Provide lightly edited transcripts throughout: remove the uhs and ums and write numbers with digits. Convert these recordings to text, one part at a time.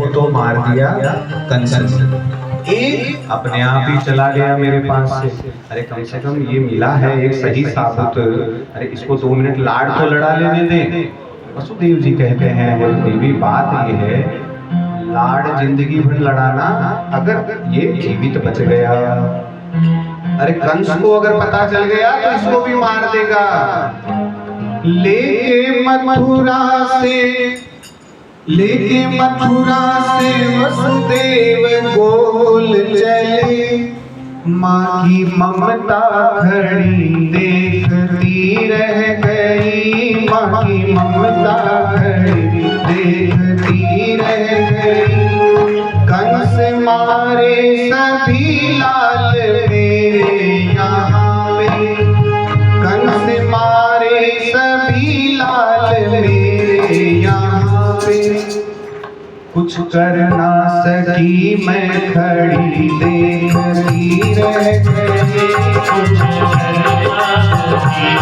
को तो मार दिया कंस ने, एक अपने आप ही चला गया मेरे पास से। अरे कम से कम ये मिला है एक सही साबुत, अरे इसको 2 मिनट लाड़ तो लड़ा लेने दें। वसुदेव जी कहते हैं देवी बात ये है, लाड़ जिंदगी भर लड़ाना, अगर ये जीवित बच गया, अरे कंस को अगर पता चल गया तो इसको भी मार देगा। लेके मथुरा से वसुदेव गोल चले, माँ की ममता खड़ी देखती रह गई, माँ की ममता खड़ी देखती रह गई। कंस मारे सभी लाल मेरे यहाँ पे, कंस मारे सभी लाल मेरे यहाँ पे, कुछ कर ना सकी मैं खड़ी देखती रह गई, कुछ कर ना सकी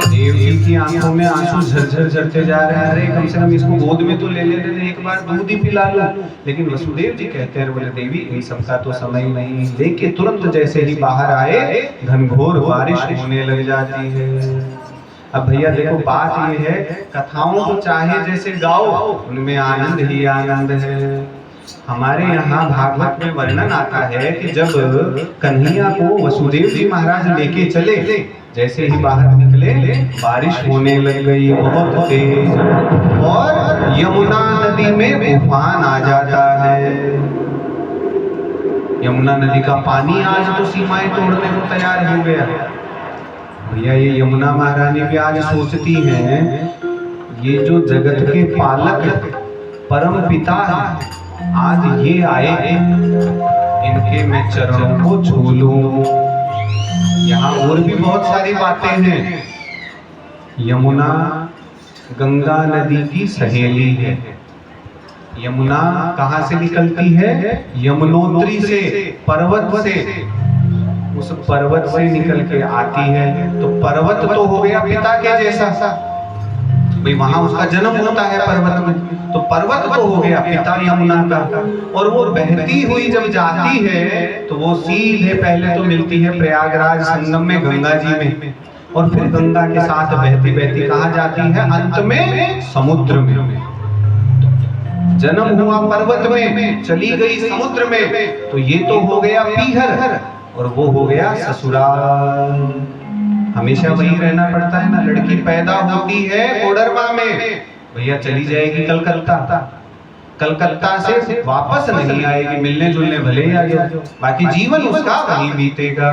देव जी की आंखों में आंसू झरझर झरते जा रहे हैं। अरे कम से कम इसको गोद में तो ले लेते थे, एक बार दूध ही पिला लो। लेकिन वसुदेव जी कहते हैं बोले देवी इन सबका तो समय नहीं। लेके तुरंत जैसे ही बाहर आए घनघोर बारिश होने लग जाती है। अब भैया देखो बात ये है, कथाओं को चाहे जैसे गाओ उनमें आनंद ही आनंद है। हमारे यहाँ भागवत में वर्णन आता है कि जब कन्हैया को वसुदेव जी महाराज लेके चले, जैसे ही बाहर निकले बारिश होने लग गई बहुत तेज, और यमुना नदी में उफान आ जाता है। यमुना नदी का पानी आज तो सीमाएं तोड़ने को तैयार हो गया। भैया ये यमुना महारानी भी आज सोचती हैं, ये जो जगत के पालक परम पिता है, आज ये आए, इनके मैं चरणों को छू लूं। यहाँ और भी बहुत सारी बातें हैं। यमुना गंगा नदी की सहेली है। यमुना कहाँ से निकलती है? यमुनोत्री से, पर्वत से। उस पर्वत से निकल के आती है, तो पर्वत तो हो गया पिता के जैसा, भाई वहां उसका जन्म होता है पर्वत में, तो पर्वत तो हो गया पिता यमुना का। और वो बहती हुई जब जाती है तो वो सीधे पहले तो मिलती है प्रयागराज संगम में गंगा जी में, और फिर गंगा के साथ बहती बहती कहाँ जाती है? अंत में समुद्र में। जन्म हुआ पर्वत में, चली गई समुद्र में, तो ये तो हो गया पीहर और वो हो गया ससुराल। हमेशा वही रहना पड़ता है ना। लड़की पैदा होती है कोडरमा में, भैया चली जाएगी कलकत्ता, कलकत्ता से वापस नहीं आएगी, मिलने जुलने भले ही आ जाए, बाकी जीवन उसका वहीं बीतेगा।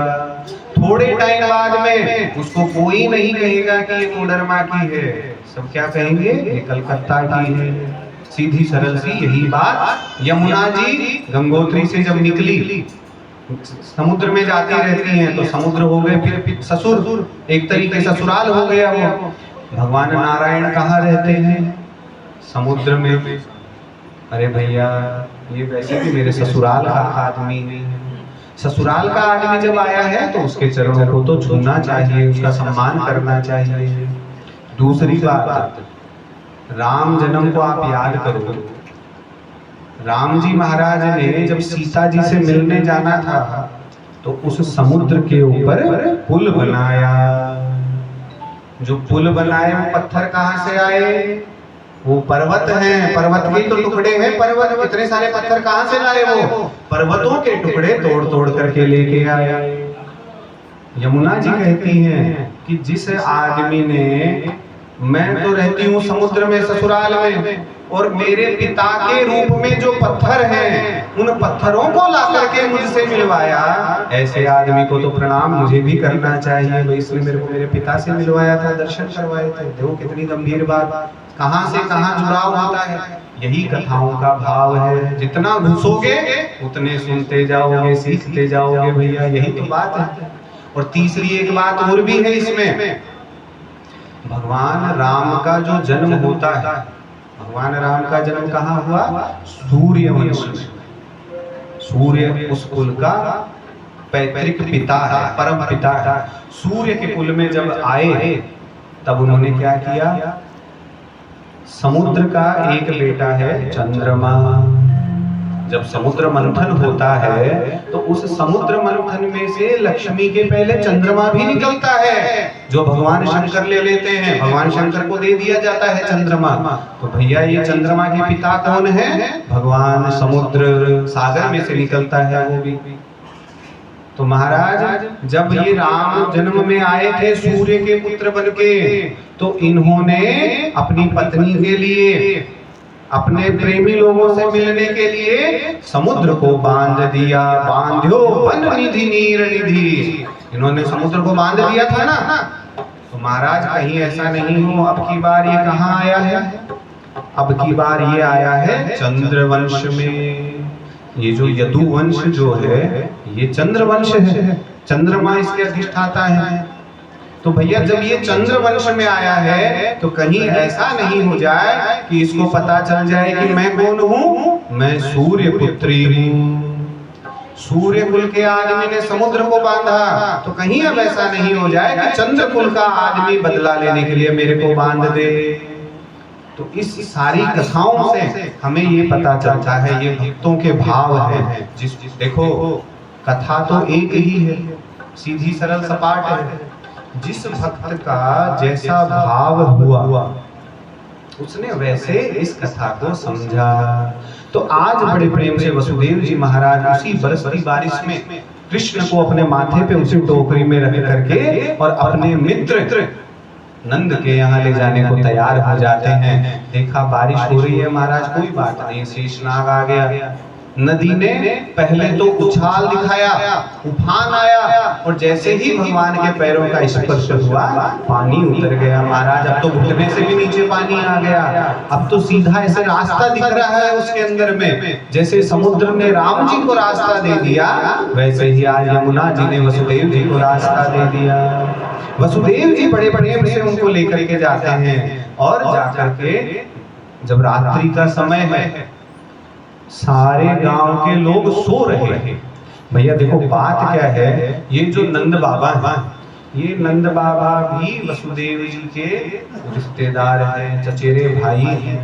थोड़े टाइम बाद में उसको कोई नहीं कहेगा कि ये कोडरमा की है, सब क्या कहेंगे? ये कलकत्ता की है। सीधी सरल सी यही बात यमुना जी गंगोत्री से जब निकली, समुद्र में जाती रहती हैं, तो समुद्र हो गए फिर ससुर, एक तरीके ससुराल हो गया वो। भगवान नारायण कहाँ रहते हैं? समुद्र में। अरे भैया ये वैसे भी मेरे ससुराल का आदमी है। ससुराल का आदमी जब आया है तो उसके चरणों को तो छूना चाहिए, उसका सम्मान करना चाहिए। दूसरी बात, राम जन्म को आप याद करो। राम जी महाराज ने जब सीता जी से मिलने जाना था तो उस समुद्र के ऊपर पुल बनाया। जो पुल बनाए वो पत्थर कहाँ से आए? वो पर्वत हैं, पर्वत के तो टुकड़े हैं। पर्वत इतने सारे पत्थर कहाँ से लाए? वो पर्वतों के टुकड़े तोड़ तोड़ करके लेके आए। यमुना जी कहती हैं कि जिस आदमी ने, मैं तो रहती हूँ समुद्र में ससुराल में, और मेरे पिता के रूप में जो पत्थर हैं उन पत्थरों को ला करके मुझसे मिलवाया, ऐसे आदमी को तो प्रणाम मुझे भी करना चाहिए। तो इसलिए मेरे को मेरे पिता से मिलवाया था, दर्शन करवाए थे। देखो कितनी गंभीर बात, कहाँ से कहाँ जुड़ाव होता है। यही कथाओं का भाव है। जितना घुसोगे उतने सुनते जाओगे, सीखते जाओगे भैया, यही तो बात है। और तीसरी एक बात और भी है इसमें, भगवान राम का जो जन्म होता है, भगवान राम का जन्म कहाँ हुआ? सूर्य वंश में। सूर्य उस कुल का पैतृक पिता है, परम पिता है। सूर्य के कुल में जब आए तब उन्होंने क्या किया? समुद्र का एक बेटा है चंद्रमा। जब समुद्र मंथन होता है तो उस समुद्र मंथन में से लक्ष्मी के पहले चंद्रमा भी निकलता है, जो भगवान शंकर ले लेते हैं। भगवान शंकर को दे दिया जाता है चंद्रमा। तो भैया ये चंद्रमा के पिता कौन है? भगवान समुद्र सागर में से निकलता है वो भी। तो महाराज जब ये राम जन्म में आए थे सूर्य के पुत्र बनके, तो इन्होंने अपनी पत्नी के लिए, अपने प्रेमी लोगों से मिलने के लिए समुद्र को बांध दिया। बांध्यो वन निधि नीर निधि, इन्होंने समुद्र को बांध दिया था ना। तो महाराज कहीं ऐसा नहीं हो अब की बार ये कहाँ आया है? अब की बार ये आया है चंद्रवंश में। ये जो यदुवंश जो है ये चंद्रवंश है, चंद्रमा इसके अधिष्ठाता है। तो भैया जब ये चंद्रवंश में आया है तो कहीं ऐसा नहीं हो जाए कि इसको पता चल जाए कि मैं कौन हूँ? मैं सूर्य पुत्री हूँ। सूर्य कुल के आदमी ने समुद्र को बांधा, तो कहीं अब ऐसा नहीं हो जाए कि चंद्र कुल का आदमी बदला लेने के लिए मेरे को बांध दे। तो इस सारी कथाओं से हमें ये पता चलता है, ये भक्तों के भाव है। जिस देखो कथा तो एक ही है, सीधी सरल सपाट है। जिस भक्त का जैसा भाव हुआ उसने वैसे इस कथा को समझा। तो आज बड़े प्रेम से वसुदेव जी महाराज उसी बरसती बारिश में कृष्ण को अपने माथे पे उसी टोकरी में रख करके और अपने मित्र नंद के यहाँ ले जाने को तैयार हो जाते हैं। देखा बारिश हो रही है महाराज, कोई बात नहीं, शेषनाग आ गया। नदी ने पहले तो उछाल दिखाया, उफान आया, और जैसे ही भगवान के पैरों का स्पर्श हुआ पानी उतर गया महाराज। अब तो घुटने से भी नीचे पानी आ गया। अब तो सीधा ऐसे रास्ता दिख रहा है उसके अंदर में। जैसे समुद्र ने राम जी को रास्ता दे दिया, वैसे ही आज यमुना जी ने वसुदेव जी को रास्ता दे दिया। वसुदेव जी बड़े प्रेम से उनको लेकर के जाते हैं, और जाकर के जब रात्रि का समय है, सारे गांव के लोग सो रहे हैं। भैया देखो बात क्या है, ये जो नंद बाबा हैं, ये नंद बाबा भी वसुदेव जी के रिश्तेदार हैं, चचेरे भाई हैं।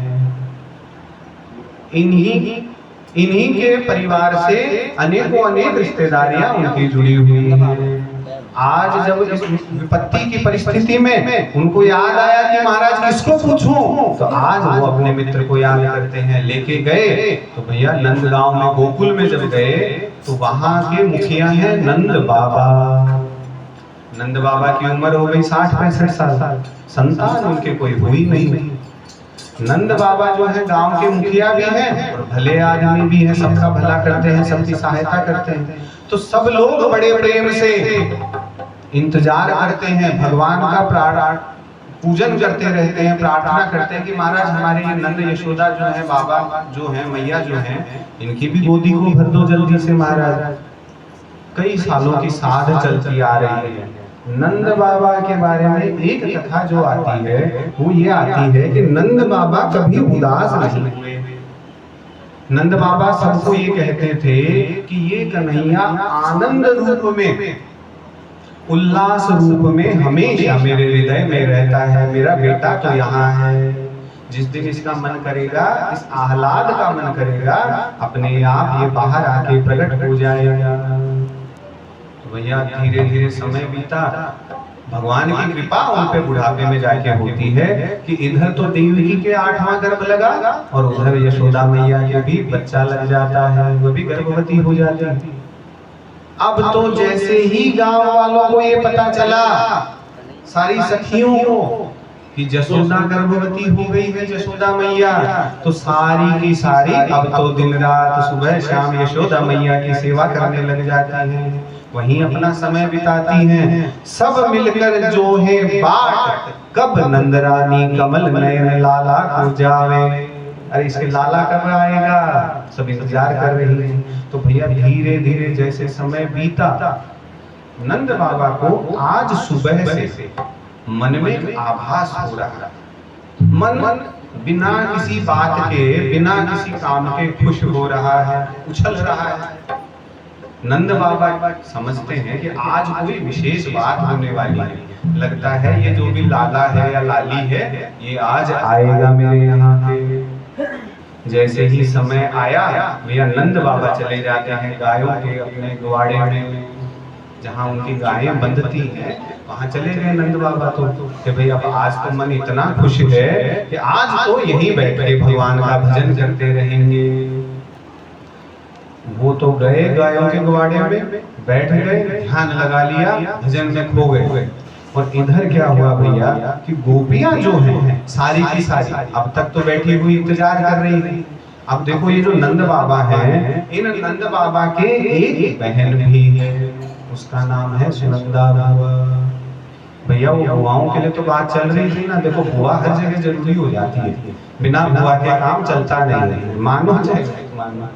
इन्हीं के परिवार से अनेकों अनेक रिश्तेदारियां उनकी जुड़ी हुई हैं। आज जब इस विपत्ति की परिस्थिति में उनको याद आया कि महाराज किसको पूछूं, तो आज वो अपने मित्र को याद करते हैं, लेके गए। तो भैया नंद गांव में गोकुल में जब गए तो वहां के मुखिया हैं नंद बाबा। नंद बाबा की उम्र हो गई 60-65 साल, संतान उनके कोई हुई नहीं। नंद बाबा जो है गांव के मुखिया भी हैं और भले आदमी भी हैं, सबका भला करते हैं, सबकी सहायता करते हैं। तो सब लोग बड़े प्रेम से इंतजार करते हैं, भगवान का पूजन करते रहते हैं, प्रार्थना करते हैं कि महाराज हमारे ये नंद यशोदा जो है, बाबा जो है, मैया जो है, इनकी भी गोदी को भर दो जल्दी से महाराज। कई सालों की साध चलती आ रही है। नंद बाबा के बारे में एक कथा जो आती है वो ये आती है कि नंद बाबा कभी उदास नहीं हुए। नंद बाबा सबको ये कहते थे कि ये कन्हैया आनंद रूप में, उल्लास रूप में हमेशा मेरे हृदय में रहता है। मेरा बेटा तो यहाँ है, जिस दिन इसका मन करेगा, इस आह्लाद का मन करेगा, अपने आप ये बाहर आके प्रकट हो जाएगा। तो भैया धीरे धीरे समय बीता, भगवान की कृपा उन पे बुढ़ापे में जाके होती है कि इधर तो देवकी के 8वां गर्भ लगा और उधर यशोदा मैया के भी बच्चा लग जाता है, वो भी गर्भवती हो जाती है। अब तो जैसे ही गांव वालों को ये पता चला, सारी सखियों को, कि जसोदा गर्भवती हो गई है, यशोदा मैया, तो सारी की सारी अब तो दिन रात सुबह शाम यशोदा मैया की सेवा करने लग जाती हैं, वहीं अपना समय बिताती हैं। सब मिलकर जो है बाट, कब नंदरानी कमल नयन लाला को जावे। अरे इसके लाला कब आएगा, सब इंतजार कर रही हैं। तो भैया धीरे धीरे जैसे समय बीता, नंद बाबा को आज सुबह से मन में एक आभास हो रहा, मन बिना किसी बात के, बिना किसी काम के खुश हो रहा है, उछल रहा है। नंद बाबा समझते हैं कि आज कोई विशेष बात होने वाली है। लगता है ये जो भी लाला है या लाली है ये आज आएगा मेरे यहाँ पे। जैसे ही समय आया भैया नंद बाबा चले जाते हैं गायों के अपने ग्वाड़े में, जहाँ उनकी गायें बंधती हैं वहाँ चले गए नंद बाबा। तो कि भाई अब आज तो मन इतना खुश है कि आज तो यहीं बैठे भगवान का भजन करते रहेंगे। वो तो गए गायों के ग्वाड़े में, बैठ गए, ध्यान लगा लिया, भजन में खो गए। और इधर क्या हुआ भैया कि गोपियां जो हैं सारी की सारी अब तक तो बैठी हुई इंतजार कर रही थी। अब देखो ये जो नंद बाबा हैं, इन नंद बाबा के एक बहन भी है, उसका नाम है सुनंदा बुआ। भैया वो बुआओं के लिए तो बात चल रही थी ना। देखो बुआ हर जगह जरूरी हो जाती है, बिना बुआ के काम चलता नहीं, मानो चाहे मानो,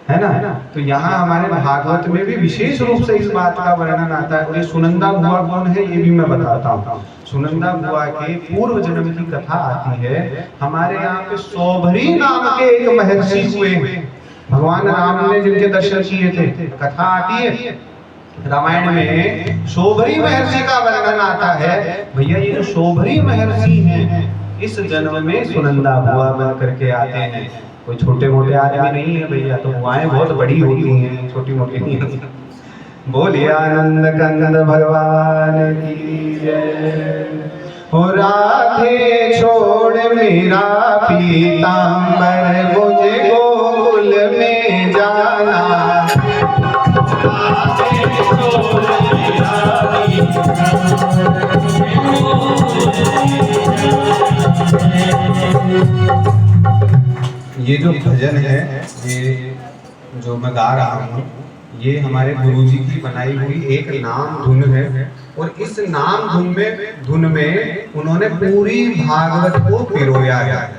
है ना। तो यहाँ हमारे भागवत में भी विशेष रूप से इस बात का वर्णन आता है। और ये सुनंदा बुआ कौन है ये भी मैं बताता हूँ। सुनंदा बुआ के पूर्व जन्म की कथा आती है। हमारे यहाँ पे सौभरी नाम के एक महर्षि हुए, भगवान राम ने जिनके दर्शन किए थे, कथा आती है रामायण में। शोभरी महर्षि का वर्णन आता है। भैया ये जो शोभरी महर्षि हैं इस जन्म में सुनंदा बुआ बन करके आते हैं। कोई छोटे मोटे आदमी नहीं है भैया, तो बुआएं बहुत बड़ी होती हैं, छोटी मोटी नहीं होती। बोलिए आनंद कंद भगवान की जय। हो राधे छोड़ मेरा पीतांबर, मुझे गोकुल में जाना। ये जो भजन है, ये जो मैं गा रहा हूँ, ये हमारे गुरुजी की बनाई हुई एक नाम धुन है। और इस नाम धुन में उन्होंने पूरी भागवत को पिरोया है।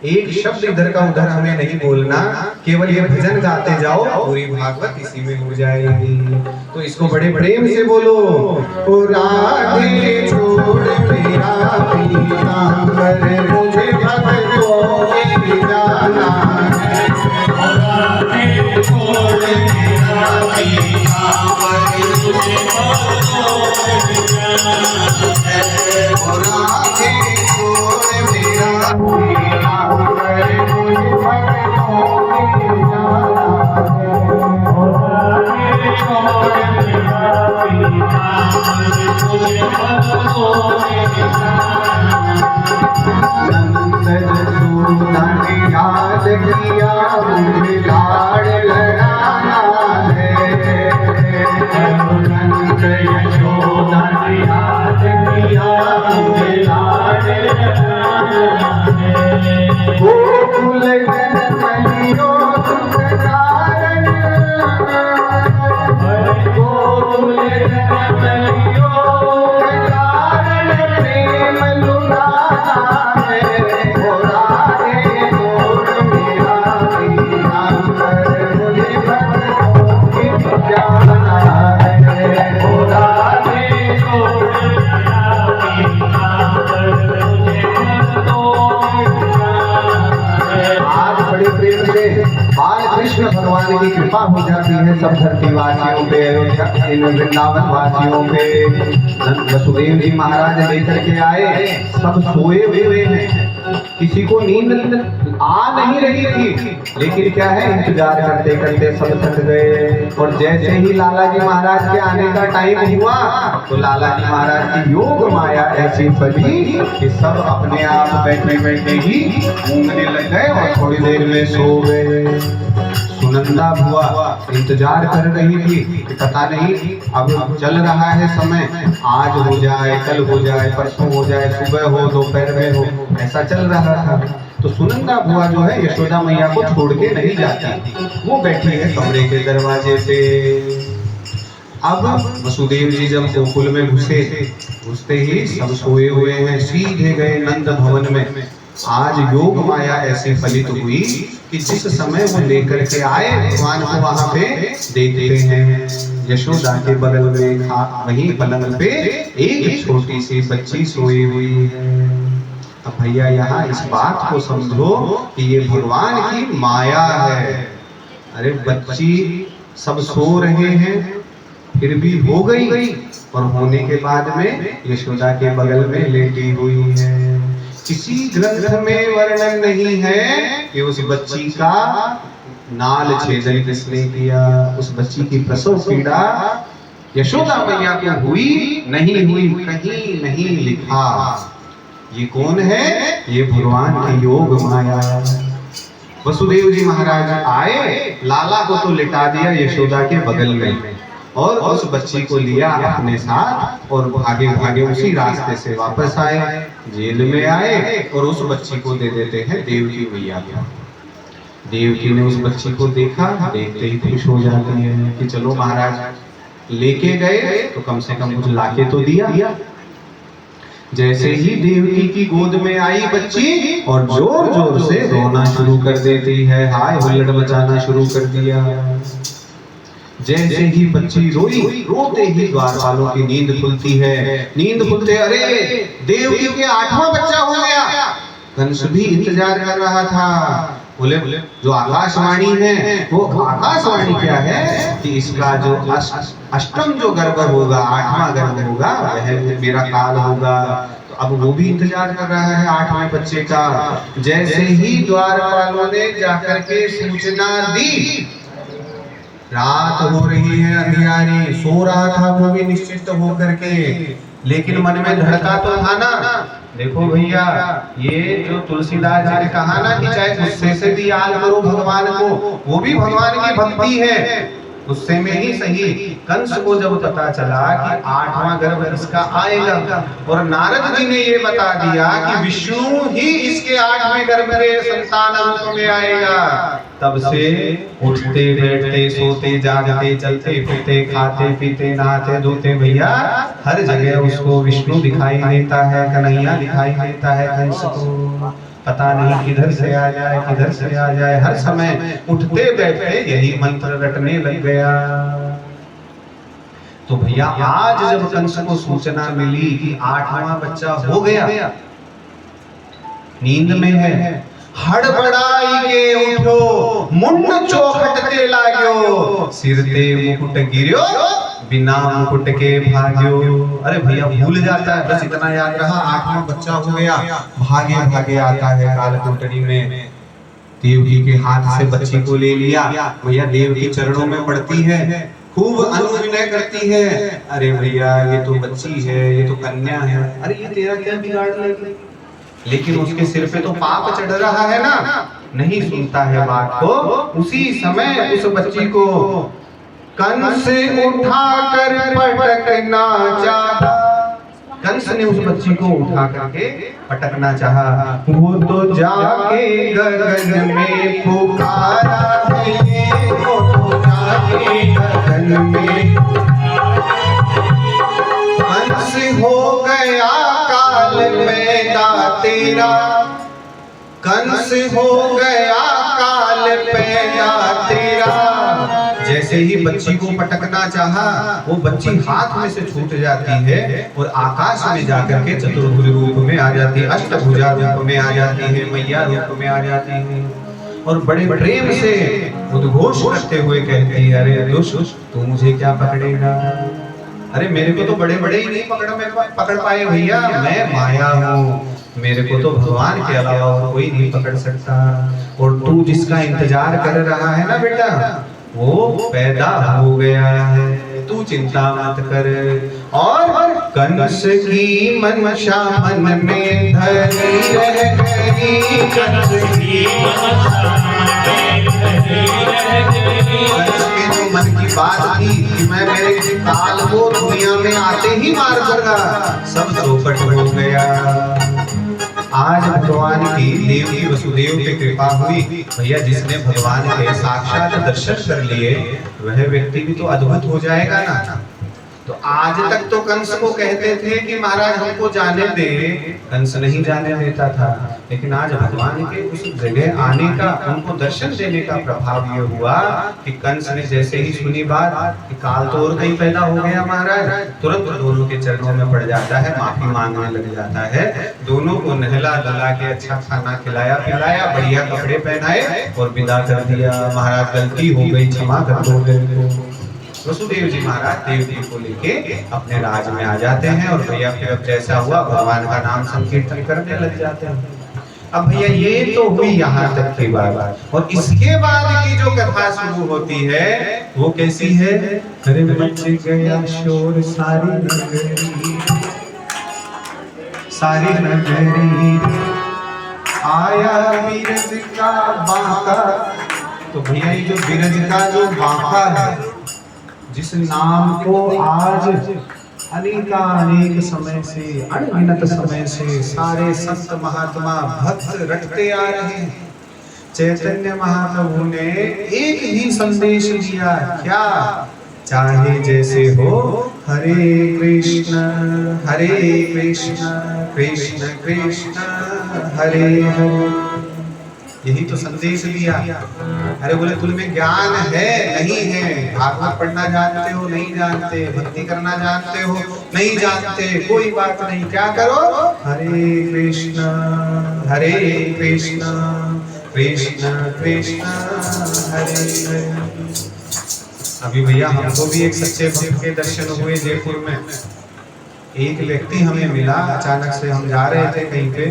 एक शब्द इधर का उधर हमें नहीं बोलना, केवल ये भजन गाते जाओ, पूरी भागवत इसी में हो जाएगी। तो इसको बड़े प्रेम से बोलो। ओ राधे छोड़ मेरा पीतांबर, मुझे भक्तों में जाना है। ओ राधे छोड़ मेरा पीतांबर, मुझे भक्तों में जाना है। ओ राधे छोड़ मेरा याद किया मुझे लाड़ लड़ाना है। नंद यशोदा ने याद किया मुझे लाड़ लड़ाना है। गोकुल जनमलियो सुख कारण, गोकुल जनमलियो कारण प्रेम लुटाना है। कृष्ण भगवान की कृपा हो जाती है सब धरती वासियों पे, इन वृंदावन वासियों पे। वसुदेव जी महाराज लेकर के आए, सब सोए हुए हैं, किसी को नींद आ नहीं रही थी, लेकिन क्या है इंतजार करते करते सब थक गए। और जैसे ही लाला जी महाराज के आने का टाइम हुआ तो लाला जी महाराज की योग माया ऐसी फली कि सब अपने आप बैठे बैठे ही ऊँघने लग गए और थोड़ी देर में सो गए। सुनंदा बुआ इंतजार कर रही थी कि पता नहीं अब चल रहा है समय, आज हो जाए, कल हो जाए, परसों हो जाए, सुबह हो, दोपहर में हो, ऐसा चल रहा था। तो सुनंदा बुआ जो है यशोदा मैया को छोड़ के नहीं जाती, वो बैठी है कमरे के दरवाजे पे। अब वसुदेव जी जब गोकुल में घुसते ही सब सोए हुए हैं, सीधे गए नंद भवन में। आज योग माया ऐसी फलित हुई कि जिस समय वो लेकर के आए भगवान को वहां पे देखते हैं यशोदा के बगल में वहीं पलंग पे एक छोटी सी बच्ची सोई हुई है। अब भैया यहाँ इस बात को समझो कि ये भगवान की माया है। अरे बच्ची सब सो रहे हैं फिर भी हो गई और होने के बाद में यशोदा के बगल में लेटी हुई है। किसी ग्रंथ में वर्णन नहीं है कि उस बच्ची का नाल छेदन किसने किया, उस बच्ची की प्रसव पीड़ा यशोदा मैया को हुई नहीं हुई, कहीं नहीं लिखा। ये कौन है? ये भगवान की योग माया। वसुदेव जी महाराज आए, लाला को तो लिटा दिया यशोदा के बगल में और उस बच्ची को लिया अपने साथ और भागे भागे उसी रास्ते से वापस आए, जेल में आए और उस बच्ची को दे देते हैं देवकी मैया को। देवकी ने उस बच्ची को देखा, देखते ही खुश हो जाती है कि चलो महाराज लेके गए तो कम से कम कुछ लाके तो दिया। जैसे ही देवकी की गोद में आई बच्ची और जोर जोर से रोना शुरू कर देती है, हाय हुल्लड़ मचाना शुरू कर दिया। जैसे ही बच्ची रोई, रोते ही द्वारपालों की नींद खुलती है। नींद खुलते अरे देवकी के 8वां बच्चा हो गया। कंस भी इंतजार कर रहा था। बोले जो आकाशवाणी है वो आकाशवाणी क्या है कि इसका जो अष्टम जो गर्भ होगा, 8वां गर्भ होगा, वह मेरा काल होगा। तो अब वो भी इंतजार कर रहा है 8वें बच्चे का। जैसे ही द्वारपालों ने जाकर के सूचना दी, रात हो रही है अंधियारी, सो रहा था वो भी निश्चिंत होकर के, लेकिन मन में धड़का तो था ना। देखो भैया, ये जो तुलसीदास जी ने कहा ना कि चाहे गुस्से से भी याद करो भगवान को, वो भी भगवान की भक्ति है, गुस्से में ही सही। कंस को जब पता चला कि 8वां गर्भ इसका आएगा और नारद जी ने ये बता दिया कि विष्णु ही इसके 8वें गर्भ के संतान रूप में आएगा, तब से उठते बैठते सोते जागते चलते फिरते खाते पीते नहाते धोते भैया हर जगह उसको विष्णु दिखाई देता है, कन्हैया दिखाई देता है। कंस को पता नहीं किधर से आ जाए किधर से आ जाए, हर समय उठते बैठते यही मंत्र रटने लग गया। तो भैया आज जब कंस को सूचना मिली कि 8वां बच्चा हो गया, नींद में है, हड़बड़ाई के उठो, मुंड चौखटते लाग्यो, सिर ते मुकुट गिर्यो, बिना मुकुट के भाग्यो। अरे भैया भूल जाता है, बस इतना याद रहा 8वां बच्चा हो गया। भागे भागे आता है कालकुंटनी में, देवकी के हाथ से बच्ची को ले लिया। भैया देव के चरणों में पड़ती है, खूब अनुविनय करती है। अरे भैया ये तो बच्ची है, ये तो कन्या है, अरे ये तेरा क्या बिगाड़ लेगी। लेकिन उसके सिर पे तो पाप चढ़ रहा है ना, नहीं सुनता है बात को। उसी समय उस बच्ची को कंस उठाकर पटकना चाहा। कंस ने उस बच्ची को उठा करके पटकना चाहा। वो तो जाके गगन में पुकारा है, वो तो जाके गगन में। कंस हो गया काल पैदा तेरा, कंस हो गया काल पैदा तेरा। जैसे ही बच्ची को पटकना चाहा, वो बच्ची हाथ में से छूट जाती है और आकाश में जाकर के चतुर्भुज रूप में आ जाती है, अष्टभुजा रूप में आ जाती है, मैया रूप में आ जाती है। और बड़े प्रेम से उद्घोष करते हुए कहती है, अरे दुष्ट तू मुझे क्या पकड़ेगा। अरे मेरे को तो बड़े बड़े ही नहीं पकड़ पाए भैया, मैं माया हूँ, मेरे को तो भगवान के अलावा और कोई नहीं पकड़ सकता। और तू जिसका इंतजार कर रहा है ना बेटा, वो पैदा हो गया है, तू चिंता मत कर। और कंस की मनसा मन में धरी रह गई, कंस की मनसा मन में धरी रह गई। कंस के जो मन की बात थी कि मैं मेरे काल को दुनिया में आते ही मार दूंगा, सब चौपट हो गया। आज भगवान की देवकी वसुदेव पे कृपा हुई भैया, जिसने भगवान के साक्षात दर्शन कर लिए वह व्यक्ति भी तो अद्भुत हो जाएगा ना। तो आज तक तो कंस को कहते थे कि महाराज हमको जाने दे, कंस नहीं जाने देता था। लेकिन आज भगवान के उस जगह आने का, उनको दर्शन देने का प्रभाव ये हुआ कि कंस ने जैसे ही सुनी बात कि काल तो और कहीं पैदा हो गया महाराज, तुरंत दोनों के चरणों में पड़ जाता है, माफी मांगने लग जाता है। दोनों को नहला धुला के अच्छा खाना खिलाया पिलाया, बढ़िया कपड़े पहनाए और विदा कर दिया। महाराज गलती हो गई, क्षमा कर दो मेरे को। वसुदेव जी महाराज देवकी को लेके अपने राज में आ जाते हैं और भैया फिर अब जैसा हुआ भगवान का नाम संकीर्तन करने लग जाते हैं। अब भैया ये तो हुई यहाँ तक की बात, और इसके बाद की जो कथा शुरू होती है वो कैसी है? अरे मच गया शोर सारी नगरी, सारी नगरी आया बीरज का बांका। तो भैया ये जो बीरज का जो बांका है, जिस नाम को आज अनेक समय से, अनगिनत समय से सारे संत महात्मा भक्त रखते आ रहे हैं। चैतन्य महाप्रभु ने एक ही संदेश दिया, क्या? चाहे जैसे हो, हरे कृष्ण कृष्ण कृष्ण हरे हरे। यही तो संदेश दिया। अरे बोले तुम्हें ज्ञान है नहीं है, भागवत पढ़ना जानते हो नहीं जानते, भक्ति करना जानते हो नहीं जानते, कोई बात नहीं, क्या करो? हरे कृष्ण कृष्ण कृष्ण हरे हरे। अभी भैया हमको भी एक सच्चे भक्त के दर्शन हुए जयपुर में। एक व्यक्ति हमें मिला, अचानक से हम जा रहे थे कहीं पे,